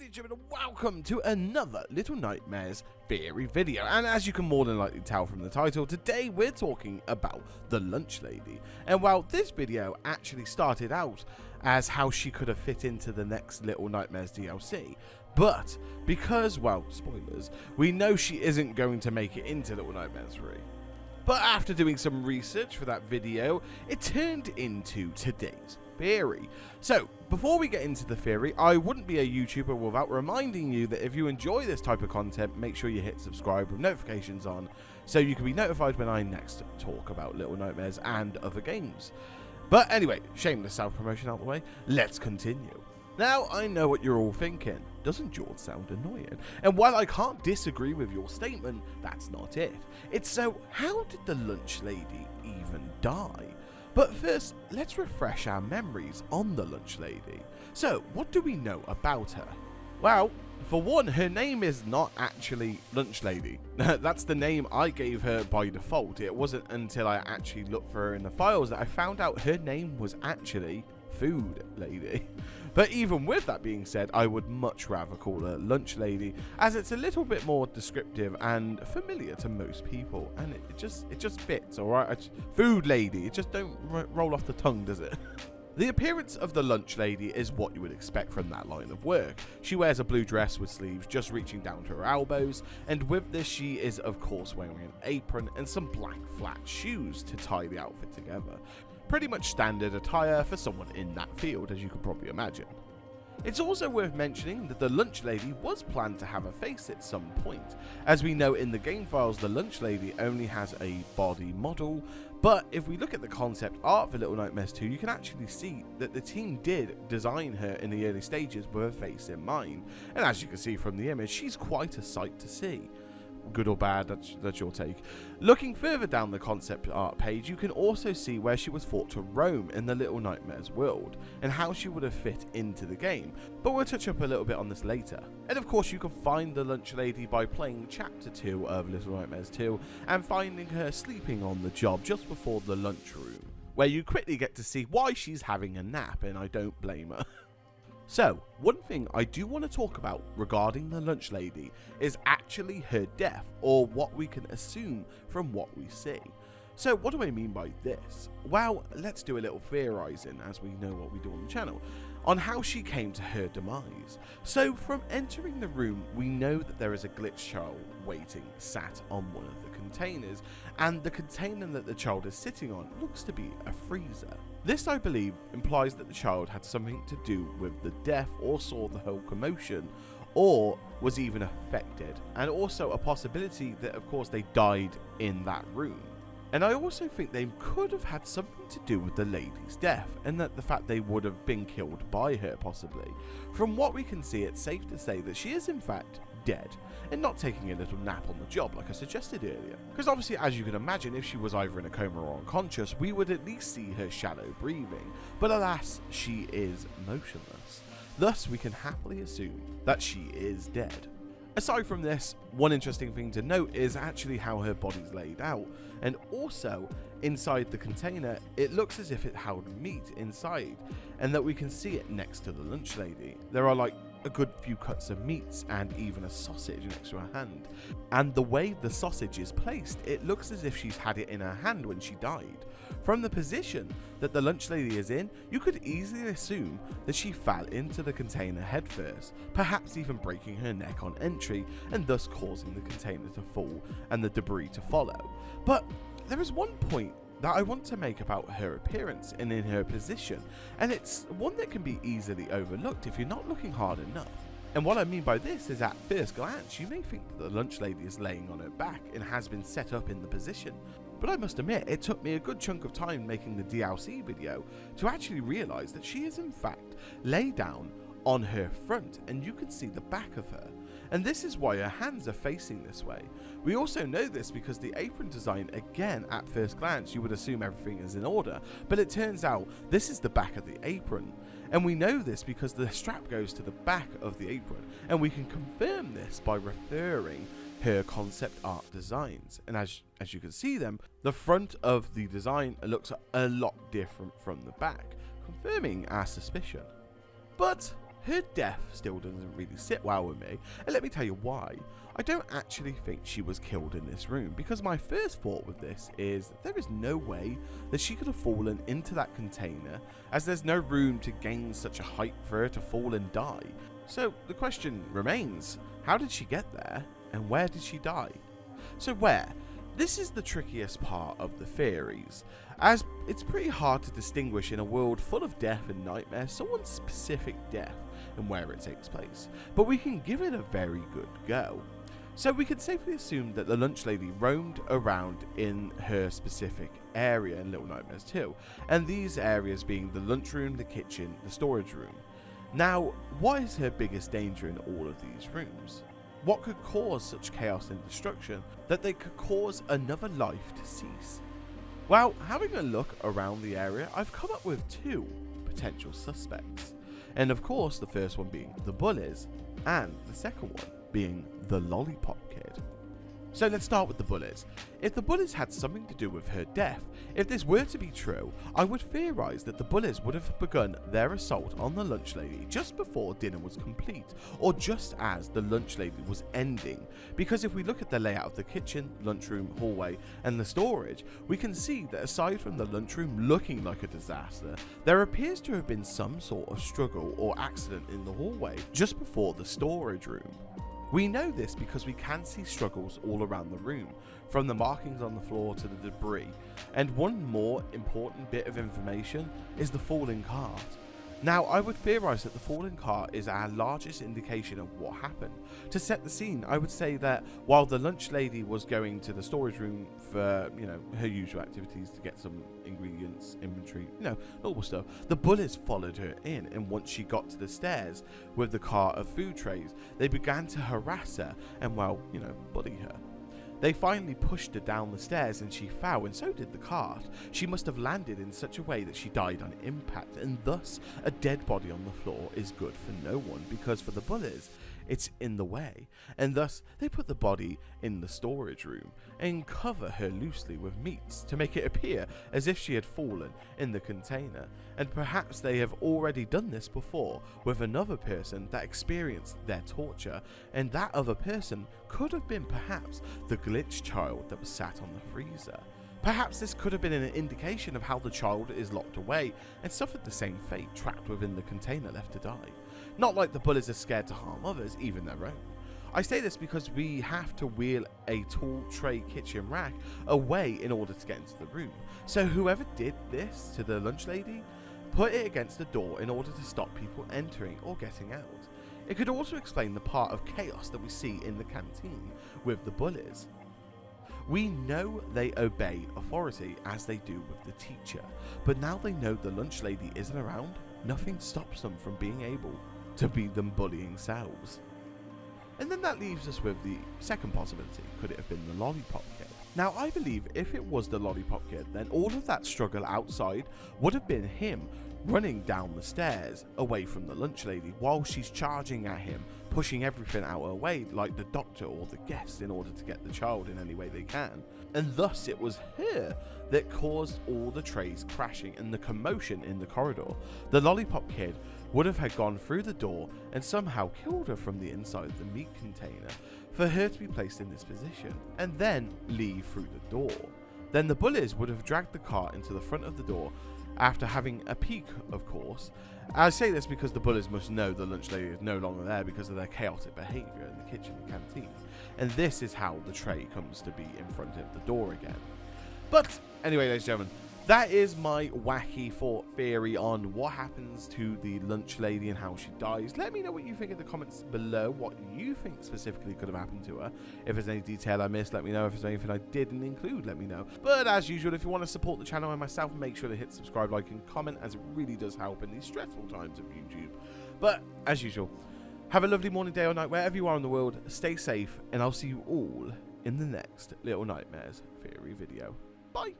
Ladies and gentlemen, welcome to another Little Nightmares theory video. And as you can more than likely tell from the title, today we're talking about the Lunch Lady. And well, this video actually started out as how she could have fit into the next Little Nightmares DLC. But because, well, spoilers, we know she isn't going to make it into Little Nightmares 3. But after doing some research for that video, it turned into today's theory. So, before we get into the theory, I wouldn't be a YouTuber without reminding you that if you enjoy this type of content, make sure you hit subscribe with notifications on, so you can be notified when I next talk about Little Nightmares and other games. But anyway, shameless self-promotion out the way, let's continue. Now, I know what you're all thinking. Doesn't Jord sound annoying? And while I can't disagree with your statement, that's not it. It's so, how did the Lunch Lady even die? But first, let's refresh our memories on the Lunch Lady. So, what do we know about her? Well, for one, her name is not actually Lunch Lady. That's the name I gave her by default. It wasn't until I actually looked for her in the files that I found out her name was actually Food Lady. But even with that being said, I would much rather call her Lunch Lady, as it's a little bit more descriptive and familiar to most people, and it just fits, alright? Food Lady, it just don't roll off the tongue, does it? The appearance of the Lunch Lady is what you would expect from that line of work. She wears a blue dress with sleeves just reaching down to her elbows, and with this she is of course wearing an apron and some black flat shoes to tie the outfit together. Pretty much standard attire for someone in that field, as you could probably imagine. It's also worth mentioning that the Lunch Lady was planned to have a face at some point. As we know in the game files, the Lunch Lady only has a body model, but if we look at the concept art for Little Nightmares 2, you can actually see that the team did design her in the early stages with a face in mind. And as you can see from the image, she's quite a sight to see. Good or bad, that's your take. Looking further down the concept art page, you can also see where she was thought to roam in the Little Nightmares world, and how she would have fit into the game, but we'll touch up a little bit on this later. And of course you can find the Lunch Lady by playing Chapter 2 of Little Nightmares 2, and finding her sleeping on the job just before the lunchroom, where you quickly get to see why she's having a nap, and I don't blame her. So, one thing I do want to talk about regarding the Lunch Lady is actually her death, or what we can assume from what we see. So, what do I mean by this? Well, let's do a little theorizing, as we know what we do on the channel, on how she came to her demise. So, from entering the room, we know that there is a glitch child waiting, sat on one of the containers, and the container that the child is sitting on looks to be a freezer. This, I believe, implies that the child had something to do with the death, or saw the whole commotion, or was even affected, and also a possibility that of course they died in that room. And I also think they could have had something to do with the lady's death, and that the fact they would have been killed by her possibly. From what we can see, it's safe to say that she is in fact dead, and not taking a little nap on the job like I suggested earlier. Because obviously, as you can imagine, if she was either in a coma or unconscious, we would at least see her shallow breathing, but alas, she is motionless. Thus, we can happily assume that she is dead. Aside from this, one interesting thing to note is actually how her body's laid out, and also inside the container it looks as if it held meat inside, and that we can see it next to the Lunch Lady. There are like a good few cuts of meats and even a sausage next to her hand, and the way the sausage is placed, it looks as if she's had it in her hand when she died. From the position that the Lunch Lady is in, you could easily assume that she fell into the container headfirst, perhaps even breaking her neck on entry and thus causing the container to fall and the debris to follow. But there is one point that I want to make about her appearance and in her position, and it's one that can be easily overlooked if you're not looking hard enough. And what I mean by this is, at first glance, you may think that the Lunch Lady is laying on her back and has been set up in the position. But I must admit, it took me a good chunk of time making the DLC video to actually realise that she is in fact laid down on her front, and you can see the back of her. And this is why her hands are facing this way. We also know this because the apron design, again, at first glance, you would assume everything is in order, but it turns out this is the back of the apron. And we know this because the strap goes to the back of the apron, and we can confirm this by referring her concept art designs. And as you can see them, the front of the design looks a lot different from the back, confirming our suspicion. But her death still doesn't really sit well with me, and let me tell you why. I don't actually think she was killed in this room, because my first thought with this is there is no way that she could have fallen into that container, as there's no room to gain such a height for her to fall and die. So the question remains, how did she get there, and where did she die? So where? This is the trickiest part of the theories, as it's pretty hard to distinguish in a world full of death and nightmare someone's specific death and where it takes place, but we can give it a very good go. So we can safely assume that the lunch lady roamed around in her specific area in Little Nightmares 2, and these areas being the lunchroom, the kitchen, the storage room. Now, what is her biggest danger in all of these rooms? What could cause such chaos and destruction that they could cause another life to cease? Well, having a look around the area, I've come up with two potential suspects. And of course, the first one being the bullies, and the second one being the Lollipop Kid. So let's start with the bullies. If the bullies had something to do with her death, if this were to be true, I would theorise that the bullies would have begun their assault on the lunch lady just before dinner was complete, or just as the lunch lady was ending. Because if we look at the layout of the kitchen, lunchroom, hallway, and the storage, we can see that aside from the lunchroom looking like a disaster, there appears to have been some sort of struggle or accident in the hallway just before the storage room. We know this because we can see struggles all around the room, from the markings on the floor to the debris, and one more important bit of information is the falling cart. Now, I would theorise that the falling cart is our largest indication of what happened. To set the scene, I would say that while the lunch lady was going to the storage room for, her usual activities to get some ingredients, inventory, normal stuff, the bullies followed her in, and once she got to the stairs with the cart of food trays, they began to harass her and, bully her. They finally pushed her down the stairs and she fell, and so did the cart. She must have landed in such a way that she died on impact, and thus a dead body on the floor is good for no one, because for the bullies it's in the way, and thus they put the body in the storage room and cover her loosely with meats to make it appear as if she had fallen in the container. And perhaps they have already done this before with another person that experienced their torture, and that other person could have been perhaps the glitch child that was sat on the freezer. Perhaps this could have been an indication of how the child is locked away and suffered the same fate, trapped within the container left to die. Not like the bullies are scared to harm others, even their own. I say this because we have to wheel a tall tray kitchen rack away in order to get into the room. So whoever did this to the lunch lady put it against the door in order to stop people entering or getting out. It could also explain the part of chaos that we see in the canteen with the bullies. We know they obey authority as they do with the teacher, but now they know the lunch lady isn't around, nothing stops them from being able to be them bullying selves. And then that leaves us with the second possibility. Could it have been the Lollipop Kid? Now, I believe if it was the Lollipop Kid, then all of that struggle outside would have been him running down the stairs away from the lunch lady while she's charging at him, pushing everything out her way like the doctor or the guest in order to get the child in any way they can. And thus it was her that caused all the trays crashing and the commotion in the corridor. The Lollipop Kid would have had gone through the door and somehow killed her from the inside of the meat container for her to be placed in this position, and then leave through the door. Then the bullies would have dragged the cart into the front of the door after having a peek, of course. I say this because the bullies must know the lunch lady is no longer there because of their chaotic behaviour in the kitchen and canteen, and this is how the tray comes to be in front of the door again. But anyway, ladies and gentlemen, that is my wacky thought theory on what happens to the lunch lady and how she dies. Let me know what you think in the comments below, what you think specifically could have happened to her. If there's any detail I missed, let me know. If there's anything I didn't include, let me know. But as usual, if you want to support the channel and myself, make sure to hit subscribe, like, and comment, as it really does help in these stressful times of YouTube. But as usual, have a lovely morning, day, or night, wherever you are in the world. Stay safe, and I'll see you all in the next Little Nightmares theory video. Bye!